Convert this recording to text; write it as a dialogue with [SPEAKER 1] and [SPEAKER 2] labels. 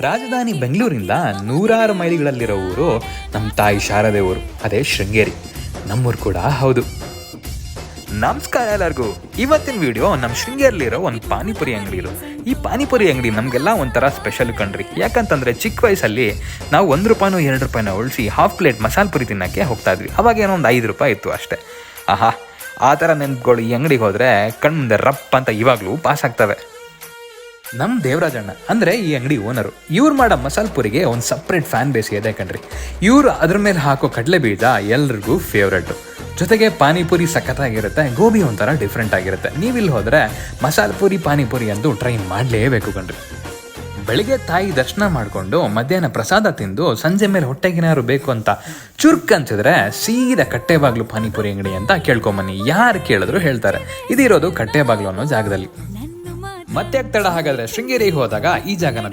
[SPEAKER 1] ರಾಜಧಾನಿ ಬೆಂಗಳೂರಿಂದ ನೂರಾರು ಮೈಲಿಗಳಲ್ಲಿರೋ ಊರು ನಮ್ಮ ತಾಯಿ ಶಾರದೆ ಊರು, ಅದೇ ಶೃಂಗೇರಿ. ನಮ್ಮೂರು ಕೂಡ ಹೌದು. ನಮಸ್ಕಾರ ಎಲ್ಲರಿಗೂ. ಇವತ್ತಿನ ವಿಡಿಯೋ ನಮ್ಮ ಶೃಂಗೇರಿಲಿರೋ ಒಂದು ಪಾನಿಪುರಿ ಅಂಗಡಿ ಇರೋ. ಈ ಪಾನಿಪುರಿ ಅಂಗಡಿ ನಮಗೆಲ್ಲ ಒಂಥರ ಸ್ಪೆಷಲ್ ಕಣ್ರಿ. ಯಾಕಂತಂದರೆ ಚಿಕ್ಕ ವಯಸ್ಸಲ್ಲಿ ನಾವು ₹1 ₹2 ಉಳಿಸಿ ಹಾಫ್ ಪ್ಲೇಟ್ ಮಸಾಲೆ ಪುರಿ ತಿನ್ನೋಕ್ಕೆ ಹೋಗ್ತಾ ಇದ್ವಿ. ಅವಾಗ ಏನೋ ಒಂದು ₹5 ಇತ್ತು ಅಷ್ಟೇ. ಆಹಾ, ಆ ಥರ ನೆನಪುಗಳು ಈ ಅಂಗಡಿಗೆ ಹೋದರೆ ಕಣ್ಮುಂದೆ ರಪ್ ಅಂತ ಇವಾಗಲೂ ಪಾಸ್ ಆಗ್ತವೆ. ನಮ್ಮ ದೇವರಾಜಣ್ಣ ಅಂದರೆ ಈ ಅಂಗಡಿ ಓನರು. ಇವ್ರು ಮಾಡೋ ಮಸಾಲೆ ಪುರಿಗೆ ಒಂದು ಸಪ್ರೇಟ್ ಫ್ಯಾನ್ ಬೇಸ್ ಇದೆ ಕಣ್ರಿ. ಇವರು ಅದ್ರ ಮೇಲೆ ಹಾಕೋ ಕಡಲೆ ಬೀಜ ಎಲ್ರಿಗೂ ಫೇವ್ರೇಟು. ಜೊತೆಗೆ ಪಾನಿಪುರಿ ಸಖತ್ತಾಗಿರುತ್ತೆ, ಗೋಬಿ ಒಂಥರ ಡಿಫ್ರೆಂಟ್ ಆಗಿರುತ್ತೆ. ನೀವಿಲ್ಲಿ ಹೋದರೆ ಮಸಾಲೆ ಪುರಿ ಪಾನಿಪುರಿ ಅಂತೂ ಟ್ರೈ ಮಾಡಲೇಬೇಕು ಕಣ್ರಿ. ಬೆಳಿಗ್ಗೆ ತಾಯಿ ದರ್ಶನ ಮಾಡಿಕೊಂಡು ಮಧ್ಯಾಹ್ನ ಪ್ರಸಾದ ತಿಂದು ಸಂಜೆ ಮೇಲೆ ಹೊಟ್ಟೆಗೇನಾದ್ರು ಬೇಕು ಅಂತ ಚುರುಕ್ ಅನ್ಸಿದ್ರೆ ಸೀದಾ ಕಟ್ಟೆಬಾಗ್ಲು ಪಾನಿಪುರಿ ಅಂಗಡಿ ಅಂತ ಕೇಳ್ಕೊಂಬನ್ನಿ. ಯಾರು ಕೇಳಿದ್ರು ಹೇಳ್ತಾರೆ. ಇದಿರೋದು ಕಟ್ಟೆಬಾಗ್ಲು ಅನ್ನೋ ಜಾಗದಲ್ಲಿ. ಮತ್ತೆ ತಡ ಹಾಗಾದ್ರೆ ಶೃಂಗೇರಿಗೆ ಹೋದಾಗ ಈ ಜಾಗನ